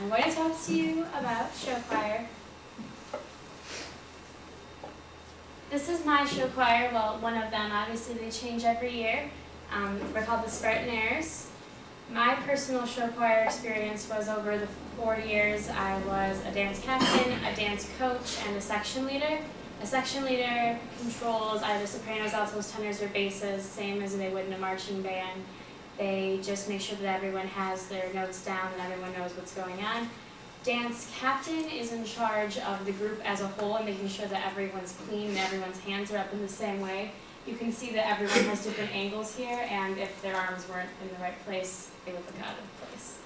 I'm going to talk to you about show choir. This is my show choir, well, one of them. Obviously they change every year. We're called the Spartanaires. My personal show choir experience was over the 4 years. I was a dance captain, a dance coach, and a section leader. A section leader controls either sopranos, altos, tenors, or basses, same as they would in a marching band. They just make sure that everyone has their notes down and everyone knows what's going on. Dance captain is in charge of the group as a whole and making sure that everyone's clean and everyone's hands are up in the same way. You can see that everyone has different angles here, and if their arms weren't in the right place, they would look out of place.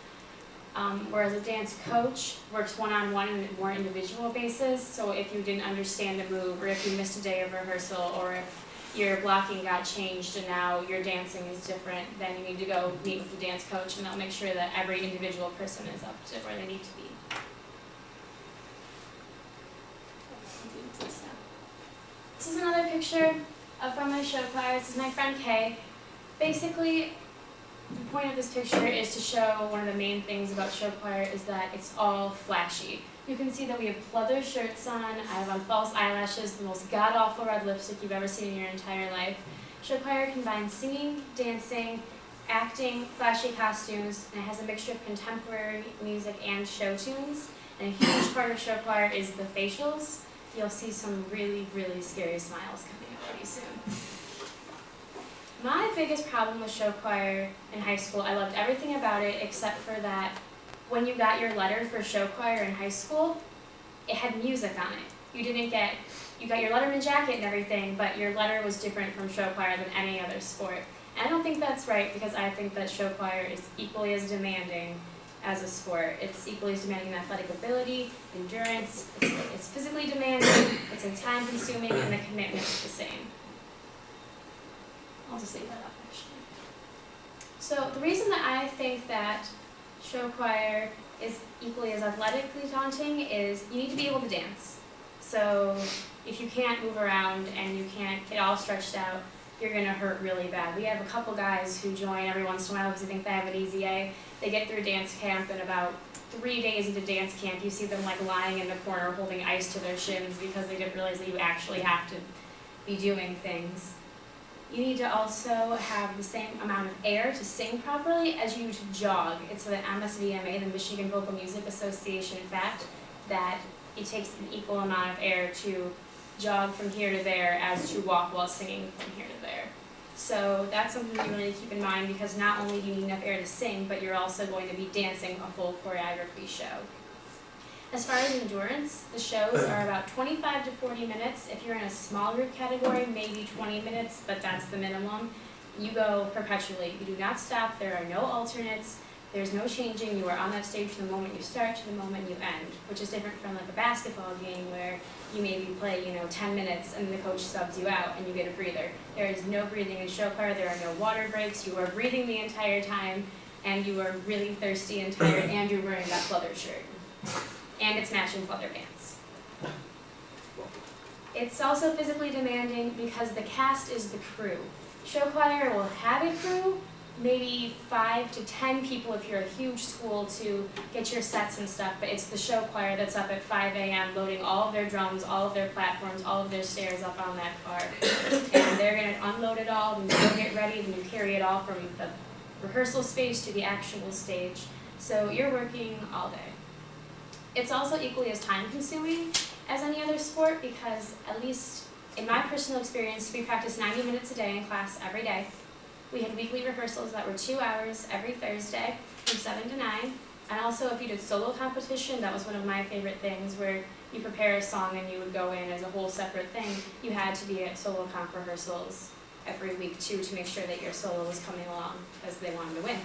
Whereas a dance coach works one-on-one and more individual basis, so if you didn't understand a move, or if you missed a day of rehearsal, or if your blocking got changed and now your dancing is different, then you need to go meet with the dance coach and they'll make sure that every individual person is up to where they need to be. This is another picture from my show choir. This is my friend Kay. Basically, the point of this picture is to show one of the main things about show choir is that it's all flashy. You can see that we have pleather shirts on, I have on false eyelashes, the most god-awful red lipstick you've ever seen in your entire life. Show choir combines singing, dancing, acting, flashy costumes, and it has a mixture of contemporary music and show tunes. And a huge part of show choir is the facials. You'll see some really, really scary smiles coming up pretty soon. My biggest problem with show choir in high school, I loved everything about it except for that when you got your letter for show choir in high school, it had music on it. You got your Letterman jacket and everything, but your letter was different from show choir than any other sport. And I don't think that's right because I think that show choir is equally as demanding as a sport. It's equally as demanding in athletic ability, endurance, it's physically demanding, it's time consuming, and the commitment's the same. I'll just leave that up actually. So the reason that I think that show choir is equally as athletically daunting is you need to be able to dance. So if you can't move around and you can't get all stretched out, you're going to hurt really bad. We have a couple guys who join every once in a while because they think they have an easy A. They get through dance camp, and about 3 days into dance camp, you see them like lying in the corner holding ice to their shins because they didn't realize that you actually have to be doing things. You need to also have the same amount of air to sing properly as you do to jog. It's the MSVMA, the Michigan Vocal Music Association fact, that it takes an equal amount of air to jog from here to there as to walk while singing from here to there. So that's something that you really need to keep in mind because not only do you need enough air to sing, but you're also going to be dancing a full choreography show. As far as endurance, the shows are about 25 to 40 minutes. If you're in a small group category, maybe 20 minutes, but that's the minimum. You go perpetually. You do not stop. There are no alternates. There's no changing. You are on that stage from the moment you start to the moment you end, which is different from like a basketball game where you maybe play, 10 minutes and the coach subs you out and you get a breather. There is no breathing in show choir. There are no water breaks. You are breathing the entire time, and you are really thirsty and tired, and you're wearing that pleather shirt. And it's matching pleather pants. It's also physically demanding because the cast is the crew. Show choir will have a crew, maybe 5 to 10 people if you're a huge school to get your sets and stuff, but it's the show choir that's up at 5 a.m. loading all of their drums, all of their platforms, all of their stairs up on that car. And they're going to unload it all, then you go get ready, then you carry it all from the rehearsal space to the actual stage. So you're working all day. It's also equally as time consuming as any other sport because, at least in my personal experience, we practiced 90 minutes a day in class every day. We had weekly rehearsals that were 2 hours every Thursday from 7 to 9. And also if you did solo competition, that was one of my favorite things where you prepare a song and you would go in as a whole separate thing. You had to be at solo comp rehearsals every week too to make sure that your solo was coming along because they wanted to win.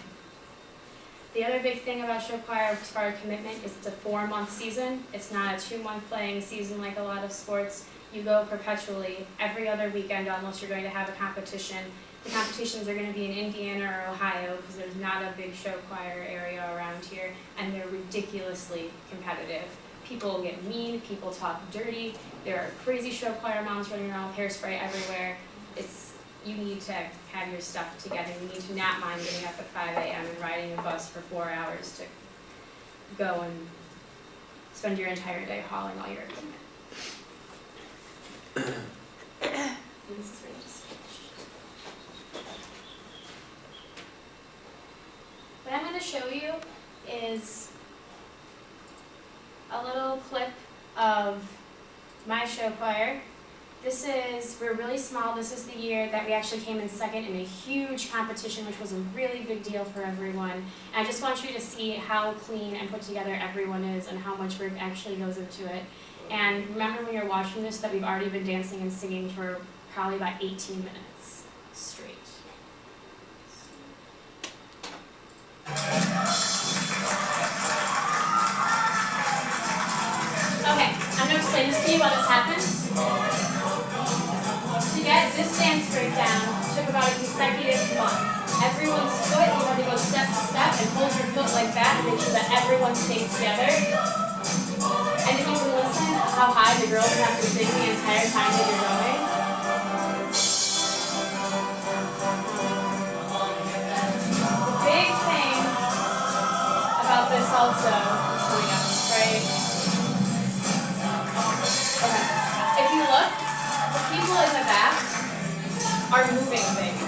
The other big thing about show choir as far as commitment is it's a 4-month season. It's not a 2-month playing season like a lot of sports. You go perpetually. Every other weekend almost you're going to have a competition. The competitions are going to be in Indiana or Ohio because there's not a big show choir area around here, and they're ridiculously competitive. People get mean, people talk dirty, there are crazy show choir moms running around with hairspray everywhere. You need to have your stuff together. You need to not mind getting up at 5 a.m. and riding a bus for 4 hours to go and spend your entire day hauling all your equipment. And this is where you just finish. What I'm going to show you is a little clip of my show choir. We're really small. This is the year that we actually came in second in a huge competition, which was a really big deal for everyone. And I just want you to see how clean and put together everyone is and how much work actually goes into it. And remember when you're watching this that we've already been dancing and singing for probably about 18 minutes straight. Okay, I'm going to explain this to you while this happens. To get this dance breakdown took about a consecutive month. Everyone's foot, you have to go step to step and hold your foot like that and make sure that everyone's staying together. And if you can listen how high the girls have to sing the entire time that you're going. The big thing about this also is coming up, right? Okay. If you look, the people in the back are moving things.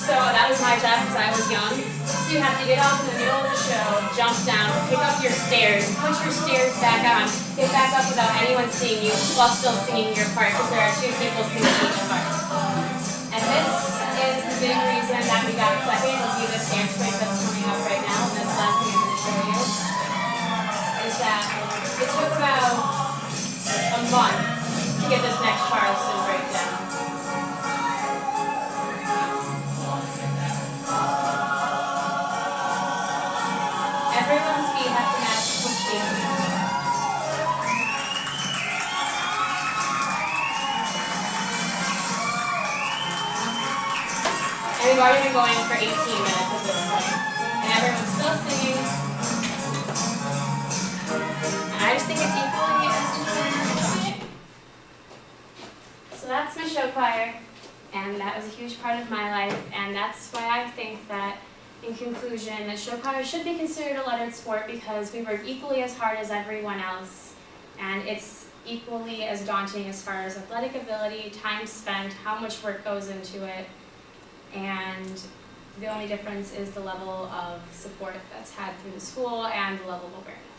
So that was my job because I was young. So you have to get off in the middle of the show, jump down, pick up your stairs, put your stairs back on, get back up without anyone seeing you while still singing your part because there are 2 people singing each part. And this is the big reason that we got second will be this dance break that's coming up right now. And this last thing I'm going to show you is that it took about a month to get this next Charleston breakdown. Everyone's feet have to match completely. And we've already been going for 18 minutes at this point. And everyone's still singing. And I just think it's equally as important. So that's my show choir. And that was a huge part of my life. And that's why I think that, in conclusion, that show choir should be considered a lettered sport because we work equally as hard as everyone else. And it's equally as daunting as far as athletic ability, time spent, how much work goes into it. And the only difference is the level of support that's had through the school and the level of awareness.